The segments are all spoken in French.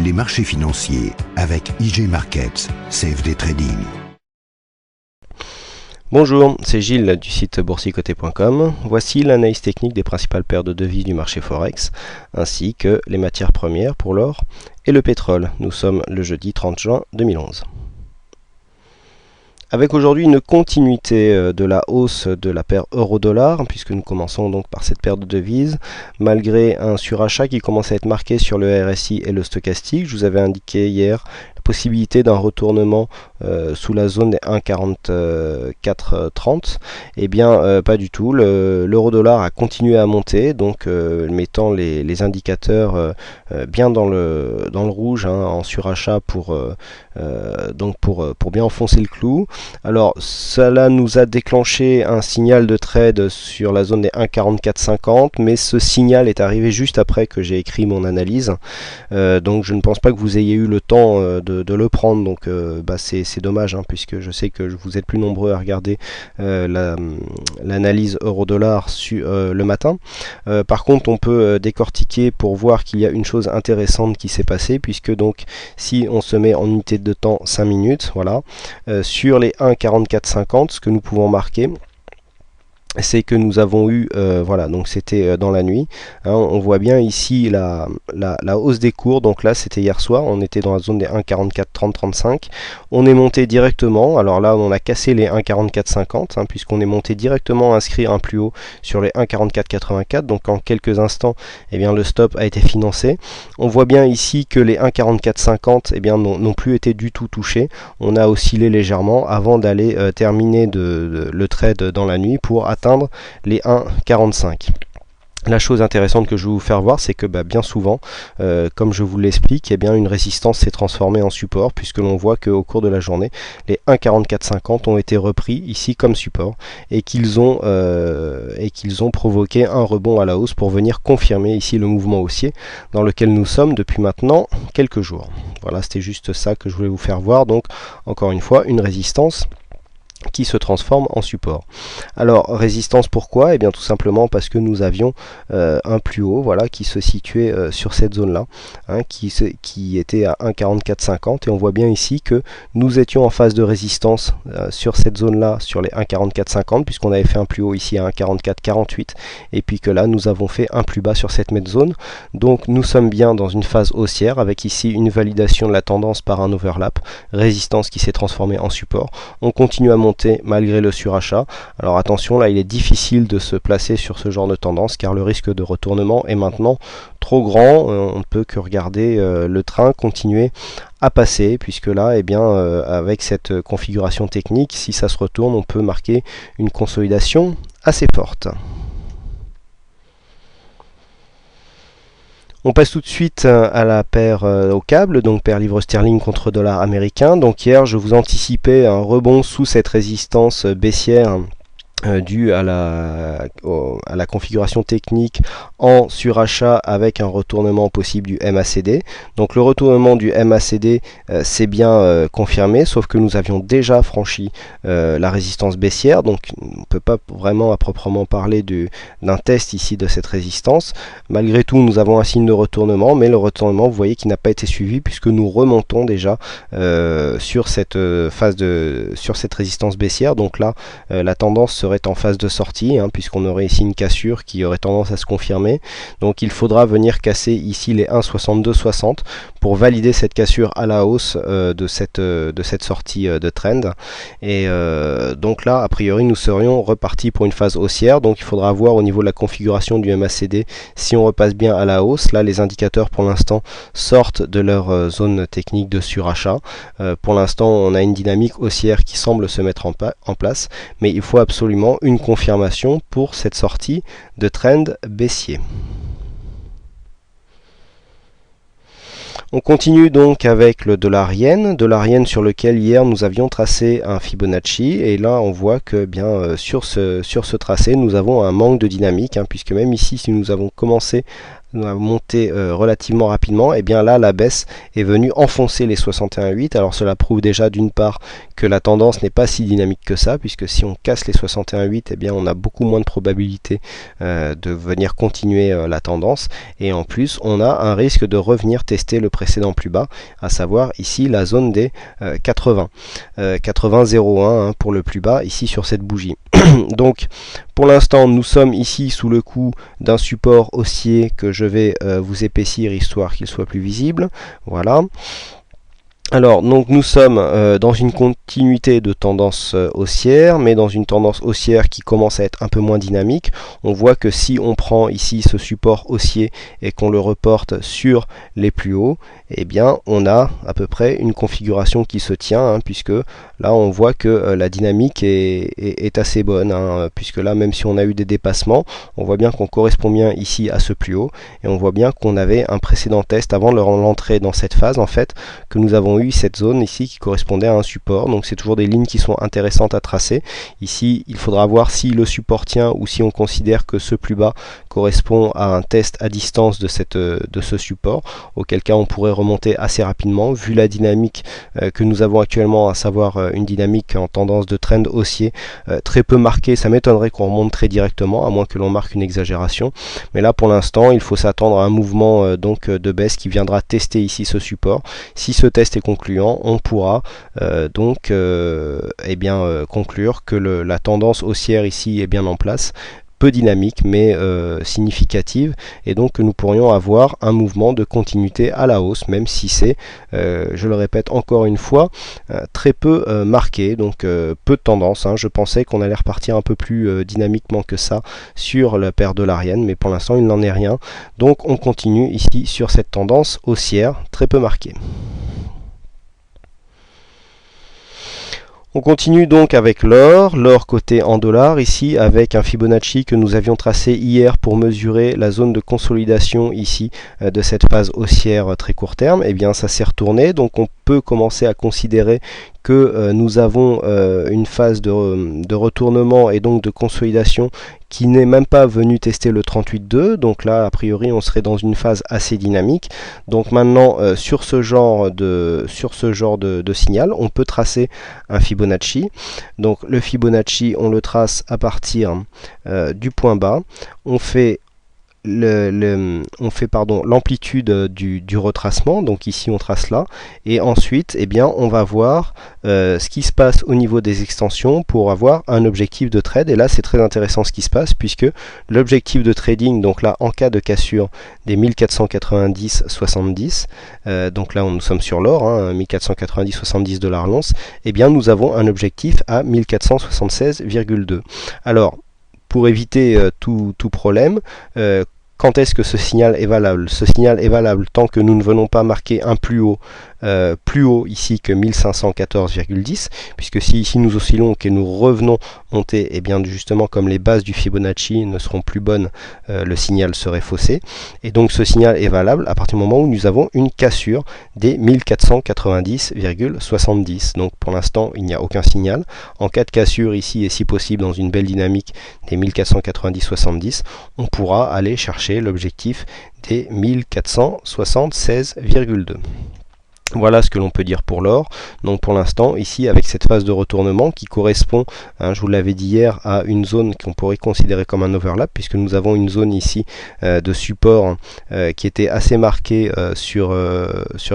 les marchés financiers avec IG Markets, CFD Trading. Bonjour, c'est Gilles du site boursicoté.com. Voici l'analyse technique des principales paires de devises du marché Forex, ainsi que les matières premières pour l'or et le pétrole. Nous sommes le jeudi 30 juin 2011. Avec aujourd'hui une continuité de la hausse de la paire euro-dollar, puisque nous commençons donc par cette paire de devises, malgré un surachat qui commence à être marqué sur le RSI et le stochastique. Je vous avais indiqué hier la possibilité d'un retournement sous la zone des 1,4430. Eh bien, pas du tout. L'euro-dollar a continué à monter, donc mettant les indicateurs bien dans le rouge, en surachat pour bien enfoncer le clou. Alors cela nous a déclenché un signal de trade sur la zone des 1,4450, mais ce signal est arrivé juste après que j'ai écrit mon analyse, donc je ne pense pas que vous ayez eu le temps de le prendre, donc c'est dommage, puisque je sais que vous êtes plus nombreux à regarder l'analyse euro-dollar le matin. Par contre, on peut décortiquer pour voir qu'il y a une chose intéressante qui s'est passée, puisque donc si on se met en unité de temps 5 minutes, voilà, sur les 1,4450, ce que nous pouvons marquer, c'est que nous avons eu, voilà, donc c'était dans la nuit, on voit bien ici la hausse des cours. Donc là c'était hier soir, on était dans la zone des 1,4430-35, on est monté directement, alors là on a cassé les 1,4450, puisqu'on est monté directement inscrire un plus haut sur les 1,4484, donc en quelques instants, eh bien, le stop a été financé. On voit bien ici que les 1,4450 eh bien, n'ont plus été du tout touchés, on a oscillé légèrement avant d'aller terminer le trade dans la nuit pour atteindre les 1,45. La chose intéressante que je vais vous faire voir, c'est que bien souvent, comme je vous l'explique, eh bien, une résistance s'est transformée en support, puisque l'on voit qu'au cours de la journée, les 1,4450 ont été repris ici comme support, et qu'ils ont provoqué un rebond à la hausse pour venir confirmer ici le mouvement haussier dans lequel nous sommes depuis maintenant quelques jours. Voilà, c'était juste ça que je voulais vous faire voir. Donc, encore une fois, une résistance qui se transforme en support. Alors résistance, pourquoi? Eh bien tout simplement parce que nous avions un plus haut, voilà, qui se situait sur cette zone là, qui était à 1,4450, et on voit bien ici que nous étions en phase de résistance sur cette zone là, sur les 1,4450, puisqu'on avait fait un plus haut ici à 1,4448, et puis que là nous avons fait un plus bas sur cette même zone. Donc nous sommes bien dans une phase haussière, avec ici une validation de la tendance par un overlap, résistance qui s'est transformée en support. On continue à monter malgré le surachat. Alors attention, là il est difficile de se placer sur ce genre de tendance, car le risque de retournement est maintenant trop grand. On ne peut que regarder le train continuer à passer, puisque là, eh bien, avec cette configuration technique, si ça se retourne, on peut marquer une consolidation assez forte. On passe tout de suite à la paire au câble, donc paire livre sterling contre dollar américain. Donc hier, je vous anticipais un rebond sous cette résistance baissière dû à la configuration technique en surachat, avec un retournement possible du MACD. Donc le retournement du MACD c'est bien confirmé, sauf que nous avions déjà franchi la résistance baissière, donc on ne peut pas vraiment à proprement parler d'un test ici de cette résistance. Malgré tout, nous avons un signe de retournement, mais le retournement, vous voyez, qui n'a pas été suivi, puisque nous remontons déjà sur cette sur cette résistance baissière. Donc là la tendance serait en phase de sortie, puisqu'on aurait ici une cassure qui aurait tendance à se confirmer. Donc il faudra venir casser ici les 1,6260 pour valider cette cassure à la hausse de cette sortie de trend. Et donc là, a priori, nous serions repartis pour une phase haussière. Donc il faudra voir au niveau de la configuration du MACD si on repasse bien à la hausse. Là, les indicateurs pour l'instant sortent de leur zone technique de surachat. Pour l'instant, on a une dynamique haussière qui semble se mettre en place, mais il faut absolument une confirmation pour cette sortie de trend baissier. On continue donc avec le dollar-yen sur lequel hier nous avions tracé un Fibonacci, et là on voit que sur ce tracé nous avons un manque de dynamique, puisque même ici, si nous avons commencé a monté relativement rapidement, et bien là la baisse est venue enfoncer les 61,8. Alors cela prouve déjà d'une part que la tendance n'est pas si dynamique que ça, puisque si on casse les 61,8, et bien on a beaucoup moins de probabilité de venir continuer la tendance, et en plus on a un risque de revenir tester le précédent plus bas, à savoir ici la zone des 80 80,01 pour le plus bas ici sur cette bougie. Donc pour l'instant nous sommes ici sous le coup d'un support haussier que je vais vous épaissir histoire qu'il soit plus visible. Voilà. Alors, donc nous sommes dans une continuité de tendance haussière, mais dans une tendance haussière qui commence à être un peu moins dynamique. On voit que si on prend ici ce support haussier et qu'on le reporte sur les plus hauts, eh bien on a à peu près une configuration qui se tient, puisque là on voit que la dynamique est assez bonne, puisque là même si on a eu des dépassements, on voit bien qu'on correspond bien ici à ce plus haut, et on voit bien qu'on avait un précédent test avant de l'entrée dans cette phase, en fait, que nous avons eu cette zone ici qui correspondait à un support. Donc c'est toujours des lignes qui sont intéressantes à tracer. Ici il faudra voir si le support tient ou si on considère que ce plus bas correspond à un test à distance de ce support, auquel cas on pourrait remonter assez rapidement vu la dynamique que nous avons actuellement, à savoir une dynamique en tendance de trend haussier très peu marquée. Ça m'étonnerait qu'on remonte très directement, à moins que l'on marque une exagération, mais là pour l'instant il faut s'attendre à un mouvement donc de baisse qui viendra tester ici ce support. Si ce test est concluant, on pourra conclure que la tendance haussière ici est bien en place, peu dynamique mais significative, et donc que nous pourrions avoir un mouvement de continuité à la hausse, même si c'est, je le répète encore une fois, très peu marqué, donc peu de tendance. Je pensais qu'on allait repartir un peu plus dynamiquement que ça sur la paire dollarienne, mais pour l'instant il n'en est rien, donc on continue ici sur cette tendance haussière très peu marquée. On continue donc avec l'or coté en dollars, ici avec un Fibonacci que nous avions tracé hier pour mesurer la zone de consolidation ici de cette phase haussière très court terme. Et bien ça s'est retourné, donc on peut commencer à considérer que nous avons une phase de retournement et donc de consolidation qui n'est même pas venu tester le 38,2, donc là a priori on serait dans une phase assez dynamique. Donc maintenant sur ce genre de signal on peut tracer un Fibonacci. Donc le Fibonacci on le trace à partir du point bas, on fait l'amplitude du retracement, donc ici on trace là, et ensuite on va voir ce qui se passe au niveau des extensions pour avoir un objectif de trade. Et là c'est très intéressant ce qui se passe, puisque l'objectif de trading, donc là en cas de cassure des 1490,70, donc là nous sommes sur l'or, 1490,70 $ l'once, et bien nous avons un objectif à 1476,2. Alors pour éviter tout problème, quand est-ce que ce signal est valable? Ce signal est valable tant que nous ne venons pas marquer un plus haut ici que 1514,10, puisque si ici nous oscillons et que nous revenons monter, et bien justement comme les bases du Fibonacci ne seront plus bonnes, le signal serait faussé, et donc ce signal est valable à partir du moment où nous avons une cassure des 1490,70. donc pour l'instant il n'y a aucun signal. En cas de cassure ici, et si possible dans une belle dynamique des 1490,70, on pourra aller chercher l'objectif des 1476,2. Voilà ce que l'on peut dire pour l'or. Donc pour l'instant ici avec cette phase de retournement qui correspond, je vous l'avais dit hier, à une zone qu'on pourrait considérer comme un overlap, puisque nous avons une zone ici de support qui était assez marquée sur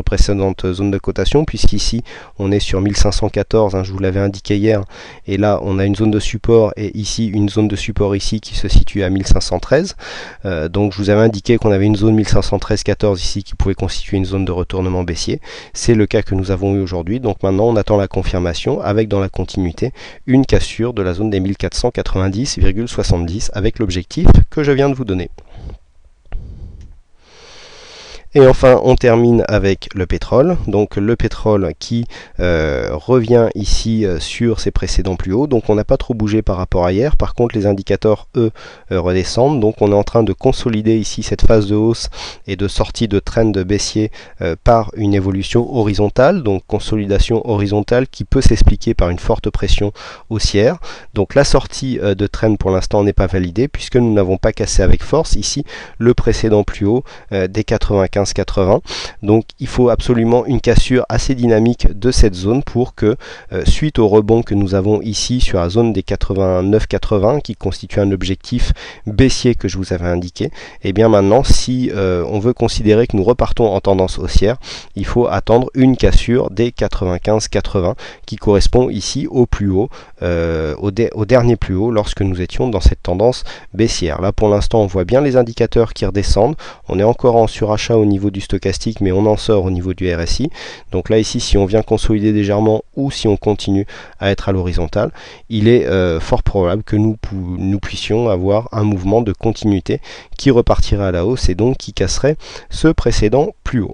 précédente zone de cotation, puisqu'ici on est sur 1514, je vous l'avais indiqué hier, et là on a une zone de support, et ici une zone de support ici qui se situe à 1513. Donc je vous avais indiqué qu'on avait une zone 1513,14 ici qui pouvait constituer une zone de retournement baissier. C'est le cas que nous avons eu aujourd'hui, donc maintenant on attend la confirmation avec dans la continuité une cassure de la zone des 1490,70 avec l'objectif que je viens de vous donner. Et enfin, on termine avec le pétrole. Donc le pétrole qui revient ici sur ses précédents plus hauts. Donc on n'a pas trop bougé par rapport à hier. Par contre, les indicateurs, eux, redescendent. Donc on est en train de consolider ici cette phase de hausse et de sortie de trend baissier par une évolution horizontale. Donc consolidation horizontale qui peut s'expliquer par une forte pression haussière. Donc la sortie de trend pour l'instant n'est pas validée puisque nous n'avons pas cassé avec force ici le précédent plus haut des 95,80. Donc il faut absolument une cassure assez dynamique de cette zone pour que suite au rebond que nous avons ici sur la zone des 89,80 qui constitue un objectif baissier que je vous avais indiqué, et bien maintenant si on veut considérer que nous repartons en tendance haussière, il faut attendre une cassure des 95,80 qui correspond ici au plus haut, au dernier plus haut lorsque nous étions dans cette tendance baissière. Là pour l'instant on voit bien les indicateurs qui redescendent, on est encore en surachat au niveau du stochastique mais on en sort au niveau du RSI. Donc là ici si on vient consolider légèrement ou si on continue à être à l'horizontale, il est fort probable que nous puissions avoir un mouvement de continuité qui repartirait à la hausse et donc qui casserait ce précédent plus haut.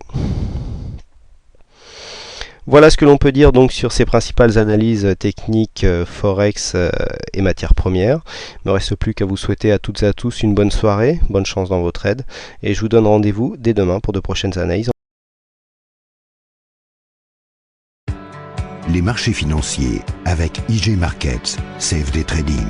Voilà ce que l'on peut dire donc sur ces principales analyses techniques Forex et matières premières. Il ne me reste plus qu'à vous souhaiter à toutes et à tous une bonne soirée, bonne chance dans vos trades et je vous donne rendez-vous dès demain pour de prochaines analyses. Les marchés financiers avec IG Markets, CFD Trading.